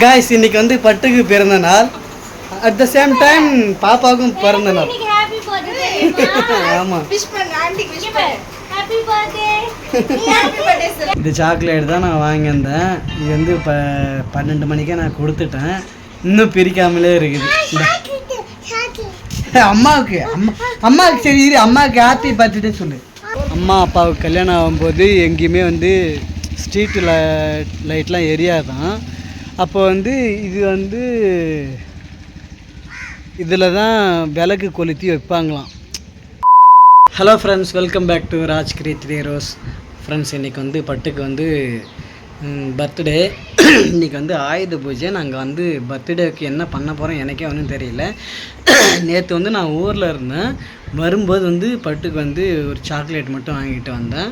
Guys இன்னைக்கு வந்து பட்டுக்கு பிறந்த நாள் at the same time பாப்பாவுக்கும் பிறந்த நாள் ஹேப்பி பர்த்டே ஆமா விஷ் பண்ணு ஆண்டிக்கு விஷ் பண்ணு ஹேப்பி பர்த்டே ஹேப்பி பர்த்டே இந்த சாக்லேட் தான் நான் வாங்கி வந்தேன் இது வந்து 12 மணிக்கே நான் கொடுத்துட்டேன் இன்னும் பிரிக்காமலே இருக்குது அம்மாவுக்கு அம்மாவுக்கு சரி இரு அம்மாவுக்கு ஹாப்பி பர்த்டே சொல்லு அம்மா அப்பாவுக்கு கல்யாணம் ஆகும்போது எங்கேயுமே வந்து ஸ்ட்ரீட் லைட்லாம் எரியாதான் அப்போ வந்து இது வந்து இதில் தான் விளக்கு கொளுத்தி வைப்பாங்களாம். Hello friends, welcome back to Raj கிரேத்ரி ரோஸ். ஃப்ரெண்ட்ஸ், இன்றைக்கி வந்து பட்டுக்கு வந்து பர்த்டே. இன்றைக்கி வந்து ஆயுத பூஜை. நாங்கள் வந்து பர்த்டேக்கு என்ன பண்ண போகிறோம் எனக்கே ஒன்றும் தெரியல. நேற்று வந்து நான் ஊரில் இருந்தேன். வரும்போது வந்து பட்டுக்கு வந்து ஒரு சாக்லேட் மட்டும் வாங்கிட்டு வந்தேன்.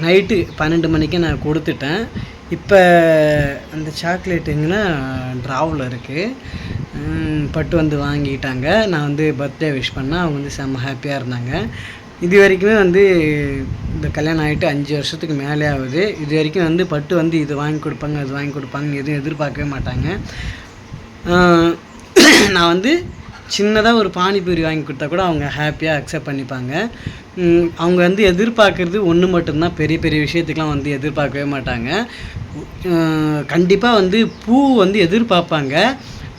நைட்டு 12 மணிக்கே நான் கொடுத்துட்டேன். இப்போ அந்த சாக்லேட் எங்கன்னா ட்ராவில் இருக்குது. பட்டு வந்து வாங்கிட்டாங்க. நான் வந்து பர்த்டே விஷ் பண்ணேன். அவங்க வந்து செம்ம ஹாப்பியாக இருந்தாங்க. இது வரைக்குமே வந்து இந்த கல்யாணம் ஆகிட்டு 5 வருஷத்துக்கு மேலே ஆகுது. இது வரைக்கும் வந்து பட்டு வந்து இது வாங்கி கொடுப்பாங்க அது வாங்கி கொடுப்பாங்கன்னு எதுவும் எதிர்பார்க்கவே மாட்டாங்க. நான் வந்து சின்னதாக ஒரு பானிபூரி வாங்கி கொடுத்தா கூட அவங்க ஹாப்பியாக அக்செப்ட் பண்ணிப்பாங்க. அவங்க வந்து எதிர்பார்க்குறது ஒன்று மட்டும்தான், பெரிய பெரிய விஷயத்துக்கெலாம் வந்து எதிர்பார்க்கவே மாட்டாங்க. கண்டிப்பாக வந்து பூ வந்து எதிர்பார்ப்பாங்க.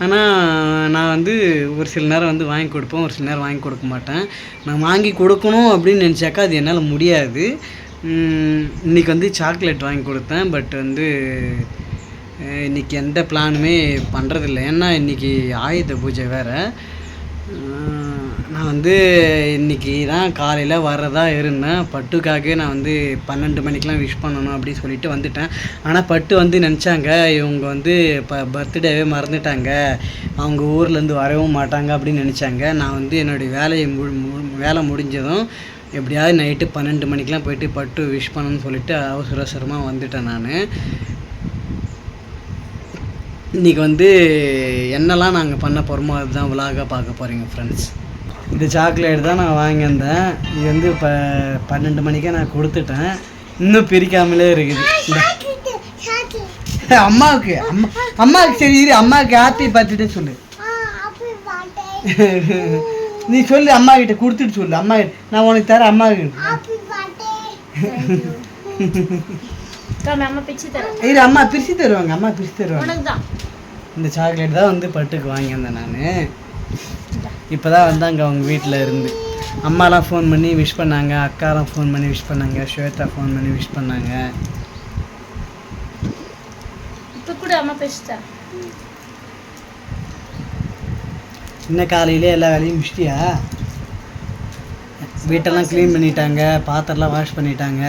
ஆனால் நான் வந்து ஒரு சில நேரம் வந்து வாங்கி கொடுப்பேன், ஒரு சில நேரம் வாங்கி கொடுக்க மாட்டேன். நான் வாங்கி கொடுக்கணும் அப்படின்னு நினச்சாக்கா அது என்னால் முடியாது. இன்றைக்கி வந்து சாக்லேட் வாங்கி கொடுத்தேன். பட் வந்து இன்றைக்கி எந்த பிளானுமே பண்ணுறதில்ல. ஏன்னா இன்றைக்கி ஆயுத பூஜை வேறு. நான் வந்து இன்றைக்கி தான் காலையில் வர்றதா இருந்தேன். பட்டுக்காகவே நான் வந்து 12 மணிக்கெலாம் விஷ் பண்ணணும் அப்படின்னு சொல்லிட்டு வந்துட்டேன். ஆனால் பட்டு வந்து நினச்சாங்க இவங்க வந்து பர்த்டேவே மறந்துட்டாங்க, அவங்க ஊர்லேருந்து வரவும் மாட்டாங்க அப்படின்னு நினச்சாங்க. நான் வந்து என்னுடைய வேலை முடிஞ்சதும் எப்படியாவது நைட்டு 12 மணிக்கெலாம் போயிட்டு பட்டு விஷ் பண்ணணும்னு சொல்லிட்டு அவசரமாக வந்துட்டேன். நான் இன்றைக்கி வந்து என்னெல்லாம் நாங்கள் பண்ண போகிறோமோ அதுதான் விலாகாக பார்க்க போகிறீங்க ஃப்ரெண்ட்ஸ். இந்த சாக்லேட் தான் நான் வாங்கி வந்தேன். இது வந்து 12 மணிக்கே நான் கொடுத்துட்டேன். இன்னும் பிரிக்காமலே இருக்குது. அம்மாவுக்கு அம்மாவுக்கு சரி இரு அம்மாவுக்கு ஹாப்பி பர்த்டே சொல்லு. நீ சொல்லு, அம்மா கிட்ட கொடுத்துட்டு சொல்லு. அம்மா நான் உனக்கு தரேன். அம்மாவுக்கு இரு அம்மா பிரித்து தருவாங்க. அம்மா பிரித்து தருவாங்க. இந்த சாக்லேட் தான் வந்து பட்டுக்கு வாங்கி வந்தேன். நான் இப்போ தான் வந்தாங்க அவங்க வீட்டில் இருந்து. அம்மாலாம் ஃபோன் பண்ணி விஷ் பண்ணாங்க, அக்காலாம் ஃபோன் பண்ணி விஷ் பண்ணாங்க, ஸ்வேதா ஃபோன் பண்ணி விஷ் பண்ணாங்க. இப்போ கூட அம்மா பேசிட்டா. இன்னும் காலையிலே எல்லா வேலையும் முடிச்சிட்டியா? வீட்டெல்லாம் க்ளீன் பண்ணிட்டாங்க, பாத்திரம்லாம் வாஷ் பண்ணிட்டாங்க.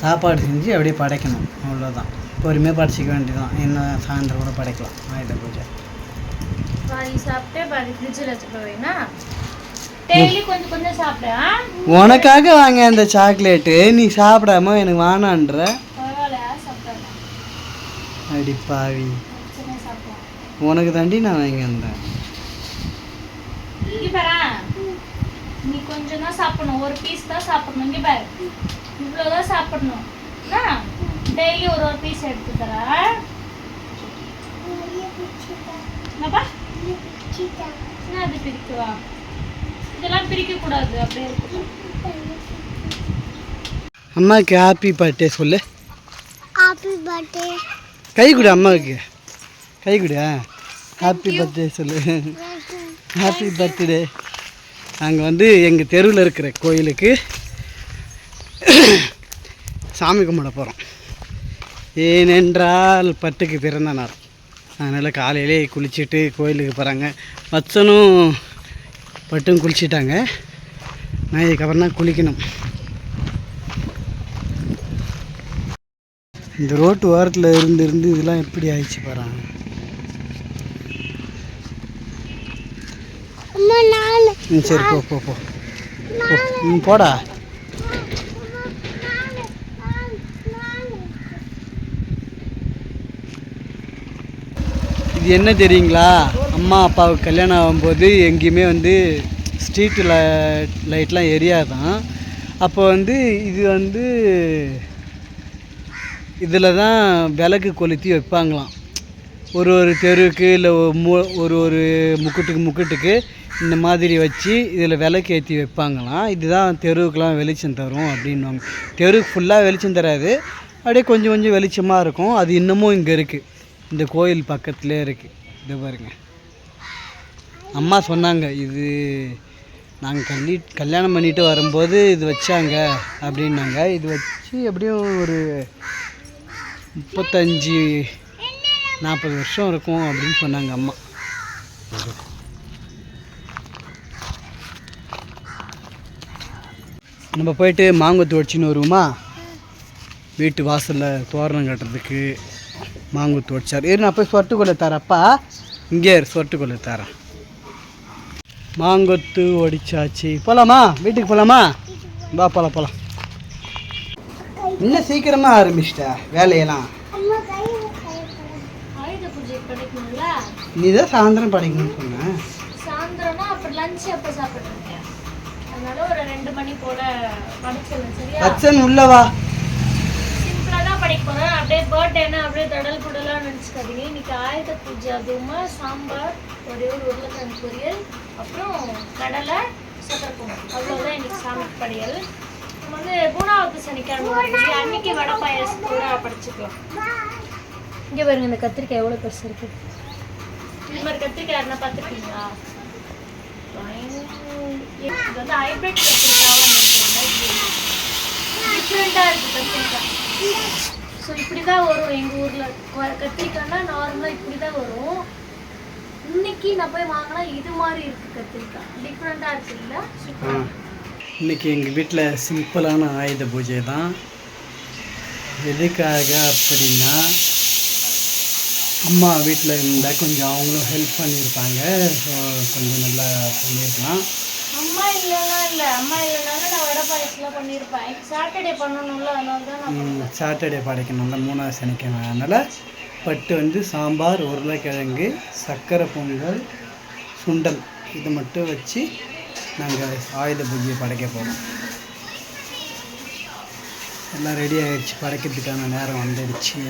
சாப்பாடு செஞ்சு அப்படியே படைக்கணும், அவ்வளோதான். பொறுமையாக படைச்சிக்க வேண்டியதான். இன்னும் சாயந்தரம் கூட படைக்கலாம் ஆயுத பூஜை. உனக்காக வாங்க அந்த சாக்லேட்டு, நீ சாப்பிடாம எனக்கு வானான்ற அடி பாவி. உனக்கு தாண்டி நான் வாங்கி வந்தேன். நீ கொஞ்சம் தான் சாப்பிடணும், ஒரு பீஸ் தான் சாப்பிடணும். இங்கே பாரு, இவ்வளோதான் சாப்பிடணும். டெய்லி ஒரு பீஸ் எடுத்து தரேன். அது பிரிக்குவா? இதெல்லாம் பிரிக்கக்கூடாது, அப்படியே இருக்கு. அம்மாவுக்கு ஹாப்பி பர்த்டே சொல்லு. Happy birthday. கை கொடு அம்மாவுக்கு, கை கொடு. ஹாப்பி பர்த்டே சொல்லு. Happy birthday. நாங்கள் வந்து எங்கள் தெருவில் இருக்கிற கோயிலுக்கு சாமி கும்பிட போகிறோம். ஏனென்றால் பட்டுக்கு பிறந்த நாள். அதனால் காலையிலே குளிச்சுட்டு கோயிலுக்கு போகிறாங்க. வச்சனும் பட்டும் குளிச்சிட்டாங்க. நான் இதுக்கப்புறம் தான் குளிக்கணும். இந்த ரோட்டு ஓரத்தில் இருந்து இதெல்லாம் எப்படி ஆயிடுச்சு பாருங்க. சரி போ போ போ போடா. இது என்ன தெரியுங்களா? அம்மா அப்பாவுக்கு கல்யாணம் ஆகும்போது எங்கேயுமே வந்து ஸ்ட்ரீட் லைட்லாம் எரியாதான். அப்போ வந்து இது வந்து இதில் தான் விளக்கு கொளுத்தி வைப்பாங்களாம். ஒரு ஒரு தெருவுக்கு இல்லை ஒரு ஒரு முக்குட்டுக்கு இந்த மாதிரி வச்சு இதில் விளக்கு ஏற்றி வைப்பாங்களாம். இதுதான் தெருவுக்கெலாம் வெளிச்சம் தரும் அப்படின்வாங்க. தெருவுக்கு ஃபுல்லாக வெளிச்சம் தராது, அப்படியே கொஞ்சம் கொஞ்சம் வெளிச்சமாக இருக்கும். அது இன்னமும் இங்கே இருக்குது, இந்த கோயில் பக்கத்துலேயே இருக்குது. இது பாருங்க, அம்மா சொன்னாங்க இது நாங்கள் கல்யாணம் பண்ணிட்டு வரும்போது இது வச்சாங்க அப்படின்னாங்க. இது வச்சு எப்படியும் ஒரு 35-40 வருஷம் இருக்கும் அப்படின்னு சொன்னாங்க அம்மா. நம்ம போயிட்டு மாங்கொத்து உடச்சின்னு வருவோமா? வீட்டு வாசலில் தோரணம் கட்டுறதுக்கு மாங்கொத்து உடச்சார். நான் போய் சொட்டுக்கொள்ள தரப்பா, இங்கே சொட்டுக்கொள்ள தரேன். மாங்கொத்து ஒடிச்சாச்சு. போகலாமா? வீட்டுக்கு போகலாமா? வா போகலாம். இன்னும் சீக்கிரமாக ஆரம்பிச்சிட்டா வேலையெல்லாம். நீ தான் சாயந்தரம் படைக்கணும்னு சொன்ன. சாயந்தரம்னா அப்புறம் லஞ்ச் எப்போ சாப்பிட்றீங்க? அதனால ஒரு 2 மணி போல படிச்சிடலாம். சரியா? அச்சன் உள்ளவா சிம்பிளாக தான் படிக்க போகிறேன். அப்படியே பர்த்டேன்னா அப்படியே தடல் குடலாம் நினச்சிக்காதீங்க. இன்னைக்கு ஆயுத பூஜை, அதுவுமா சாம்பார், ஒரே ஒரு உருளைக்கிழங்கு பொரியல், அப்புறம் கடலை சக்கரை பொங்கல், அவ்வளோதான் இன்னைக்கு சாமி படையல். நம்ம வந்து 3வது சனிக்கிழமை அன்னைக்கு வடை பாயாசம் கூட படிச்சுக்கலாம். இங்கே பாருங்க, இந்த கத்திரிக்காய் எவ்வளோ பெருசு இருக்கு. இந்த மாதிரி கத்திரிக்காய் யாருன்னா பார்த்துருக்கீங்களா? இது வந்து ஹைப்ரிட் கத்திரிக்காய், டிஃப்ரெண்ட்டாக இருக்குது கத்திரிக்காய். ஸோ இப்படி தான் வரும் எங்கள் ஊரில் கத்திரிக்காய்னா. நார்மலாக இப்படி தான் வரும். இன்னைக்கு நான் போய் வாங்கினா இது மாதிரி இருக்குது கத்திரிக்காய், டிஃப்ரெண்ட்டாக இருக்குல்ல? இன்னைக்கு எங்கள் வீட்டில் சிம்பிளான ஆயுத பூஜை தான். எதுக்காக அப்படின்னா, அம்மா வீட்டில் இருந்தால் கொஞ்சம் அவங்களும் ஹெல்ப் பண்ணியிருப்பாங்க. ஸோ கொஞ்சம் நல்லா பண்ணியிருக்கலாம். அம்மா இல்லைனாலும் நான் வடை பாயசம்லாம் பண்ணியிருப்பேன். சாட்டர்டே பண்ணணும்ல, அதனால தான் நான் சாட்டர்டே படைக்கணும்ல, 3வது சனிக்கிழமை. அதனால் பட்டு வந்து சாம்பார், உருளைக்கிழங்கு, சக்கரை பொங்கல், சுண்டல் இது மட்டும் வச்சு நாங்கள் ஆயுத பூஜையை படைக்க போகிறோம். எல்லாம் ரெடி ஆகிடுச்சு, படைக்கிறதுக்கான நேரம் வந்துடுச்சு.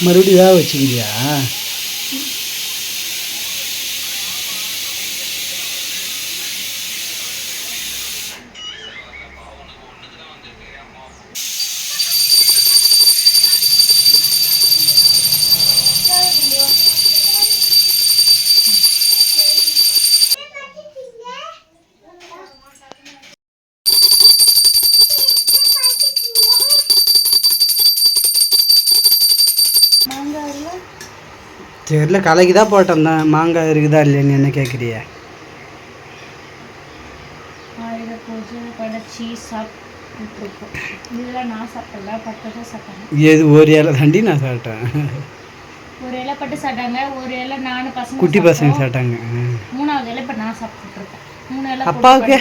மறுபடியும் வேக வச்சுக்கிறியா? தெரியல, கலைக்கு தான் போட்டேன் தான். மாங்காய் இருக்குதா இல்லைன்னு என்ன கேட்குறிய? ஆயுத பூஜை படைச்சி சாப்பிட்டுருக்கோம். இதெல்லாம் நான் சாப்பிடல, பட்டு தான் சாப்பிட்டேன். ஏது ஒரு இலை தாண்டி நான் சாப்பிட்டேன். ஒரு இலை பட்டு சாப்பிட்டாங்க, ஒரு இலை நானும் பசங்க, குட்டி பசங்க சாப்பிட்டாங்க. 3வது இலை இப்போ நான் சாப்பிட்டுருக்கேன். 3 இலை அப்பாவுக்கு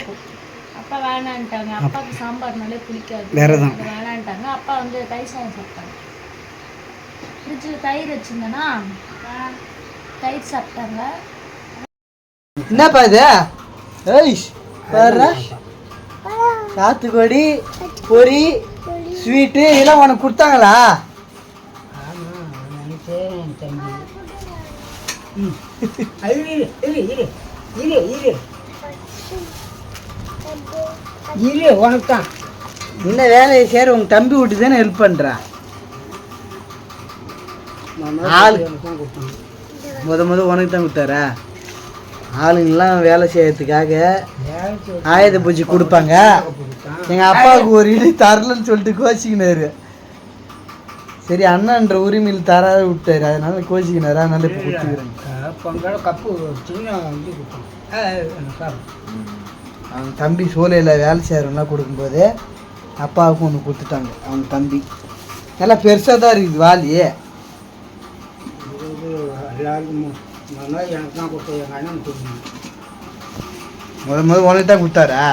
அப்பா வேணான்ட்டாங்க. அப்பாவுக்கு சாம்பார்னாலே பிடிக்காது, வேறதான் வேணான்ட்டாங்க. அப்பா வந்து தயிர் சாதம் சாப்பிட்டாங்க. ஃப்ரிட்ஜில் தயிர் வச்சுருந்தேன்னா தயிர் சாப்பிட்டாங்க. என்னப்பா இது? ஏய் பாரு, சாத்துக்குடி பொரி ஸ்வீட்டு இதெல்லாம் உனக்கு கொடுத்தாங்களா? உனக்கு தான் இந்த வேலையை சேர உங்க தம்பி விட்டு தானே ஹெல்ப் பண்ணுறேன். ஆள் முத உனக்கு தான் கொடுத்தாரா? ஆளுங்கெல்லாம் வேலை செய்யறதுக்காக ஆயுத பூஜை கொடுப்பாங்க. எங்கள் அப்பாவுக்கு ஒரு இடி தரலன்னு சொல்லிட்டு கோச்சிக்கினாரு. சரி, அண்ணன்ற உரிமையில் தராத விட்டாரு, அதனால கோச்சிக்கினாரு. அதனால இப்போ கொடுத்துக்கிறேன். அவங்க தம்பி சோலையில் வேலை செய்கிறவங்களாம் கொடுக்கும்போது அப்பாவுக்கும் ஒன்று கொடுத்துட்டாங்க. அவங்க தம்பி நல்லா பெருசாக தான் இருக்குது வாலியே. எனக்கு தான் கொடுத்த எங்கள் அண்ணன் கொடுக்கணும். உனக்கு தான் கொடுத்தாரா?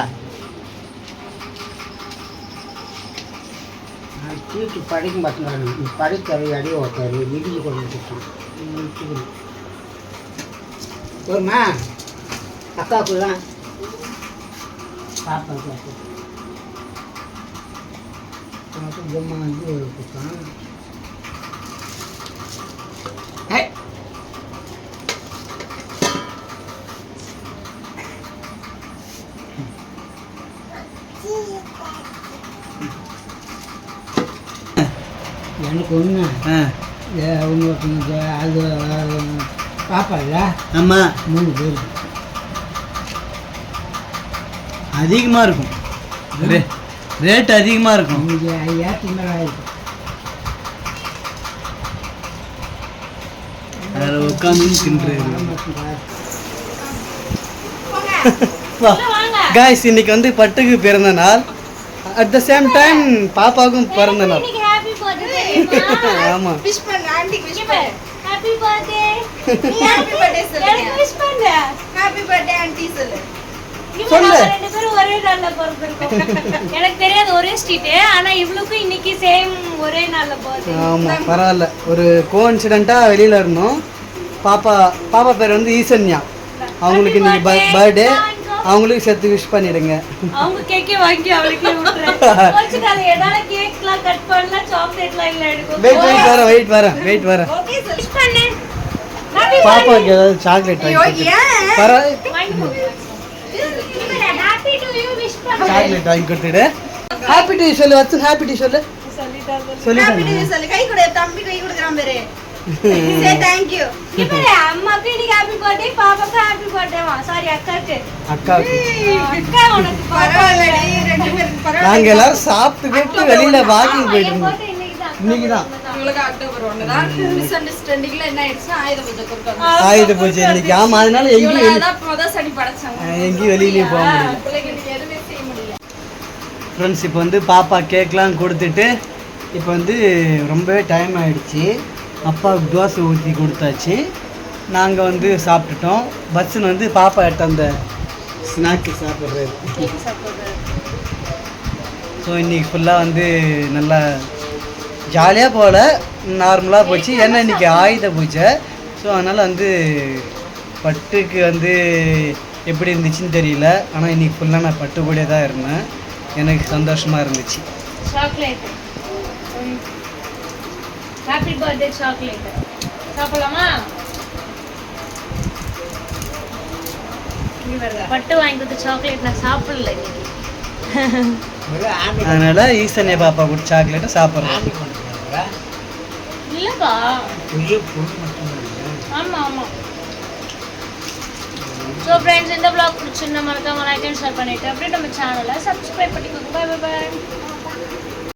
சீட்டு படிக்கும் பார்த்தீங்க, படித்தரு அடி ஓட்டாரு மிதிச்சு கொண்டு கொடுத்தோம். ஒருமா அக்காவுக்கு தான் பாப்பா எனக்கு ஒன்று அவங்க அது பாப்பா இல்லை ஆமாம் 3 பேர் அதிகமாக இருக்கும் ரேட் அதிகமாக இருக்கும். இங்கே 5000 மேலே ஆயிருக்கும். அதில் உட்காந்து தின்றது. காய்ஸ் இன்னைக்கு வந்து பட்டுக்கு பிறந்த நாள், அட் த சேம் டைம் பாப்பாவுக்கும் பிறந்த நாள். Happy birthday. ஆமா விஷ் பண்ணு ஆண்டி விஷ் பண்ணு ஹாப்பி பர்த்டே. ஹாப்பி பர்த்டே சொல்லு எனக்கு விஷ் பண்ணு. ஹாப்பி பர்த்டே ஆண்டி சொல்லு சொல்லு. ரெண்டு பேரும் ஒரே நாள்ல பிறந்திருக்கோம். எனக்கு தெரியாது ஒரே ஸ்ட்ரீட், ஆனா இவளுக்கும் இன்னைக்கு சேம் ஒரே நாள்ல பர்த்டே. ஆமா பரவாயில்ல, ஒரு கோஇன்சிடென்ட்டாக வெளியில இருந்தோம். பாப்பா பேர் வந்து ஈசன்யா. அவங்களுக்கு இன்னைக்கு பர்த்டே, அவங்களுக்கு சேர்த்து விஷ் பண்ணிடுங்க. அவங்க கேக்கே வாங்கி அவளுக்கே விட்டுறேன். கொஞ்ச நாள் என்னால கேக்லாம் கட் பண்ணல, சாக்லேட்லாம் இல்ல எடுக்கும். வெயிட் வரேன். ஓகே சொல்லு விஷ் பண்ணு. பாப்பாவுக்கு ஏதாவது சாக்லேட் ஐயோ ஏன் பரவாயில்ல, வாங்கி கொடு. ஹாப்பி டு யூ விஷ் பண்ணு. சாக்லேட் வாங்கி கொடுத்துடு. ஹாப்பி டு சொல்லு, வச்சு ஹாப்பி டு சொல்லு. ஹாப்பி சொல்லிட்டேன். டு சொல்லு கை கொடு தம்பி கை கொடுக்குறான் பாரு சே थैंक यू இவரே அம்மாக்கு இன்னைக்கு ஹாப்பி பர்த்டே, பாப்பாக்கு ஹாப்பி பர்த்டேவா? சாரி அக்காக்கு. அக்காவுக்கு அக்கா உனக்கு பரவாயில்லடி ரெண்டு பேருக்கு பரவாயில்ல நாங்க எல்லாரும் சாப்பிட்டு வெளியில வாக்கிங் போயிட்டு இருந்தோம். பர்த்டே இன்னைக்கு இன்னைக்கு தான் உங்களுக்கு அக்டோபர் 1 தான் மிஸ் அண்டர்ஸ்டாண்டிங்ல என்ன ஆயிடுச்சுன்னா ஆயுத பூஜை கொடுத்தாங்க ஆயுத பூஜை இன்னைக்கு. ஆமா அதனால இவ்வளவு அதான் முதல் சனி படைச்சாங்க எங்கேயும் வெளியிலயும் போக முடியல. பிள்ளைங்களுக்கு எதுவுமே செய்ய முடியல ஃப்ரெண்ட்ஸ் இப்போ வந்து பாப்பா கேக்லாம் கொடுத்துட்டு இப்போ வந்து ரொம்பவே டைம் ஆயிடுச்சு. அப்பாவுக்கு தோசை ஊற்றி கொடுத்தாச்சு. நாங்கள் வந்து சாப்பிட்டுட்டோம். பஸ்ஸுன்னு வந்து பாப்பா எடுத்த அந்த ஸ்நாக்கு சாப்பிட்றது. ஸோ இன்றைக்கி ஃபுல்லாக வந்து நல்லா ஜாலியாக போகல, நார்மலாக போச்சு. ஏன்னா இன்றைக்கி ஆயுத பூஜை. ஸோ அதனால் வந்து பட்டுக்கு வந்து எப்படி இருந்துச்சுன்னு தெரியல. ஆனால் இன்றைக்கி ஃபுல்லாக நான் பட்டு கூடயே தான் இருந்தேன். எனக்கு சந்தோஷமாக இருந்துச்சு. சாக்லேட். Happy birthday chocolate. சாப்பிடலாமா? பட்டு வாங்கி கொடுத்த சாக்லேட் நான் சாப்பிடல இன்னைக்கு. அதனால ஈசன்யா பாப்பா கூட சாக்லேட்டை சாப்பிட்றேன். இல்லப்பா. ஆமா ஆமா. ஸோ ஃப்ரெண்ட்ஸ், இந்த vlog பிடிச்சிருந்தா மறக்காம லைக் அண்ட் ஷேர் பண்ணிட்டு அப்படியே நம்ம சேனலை சப்ஸ்கிரைப் பண்ணிக்கோங்க.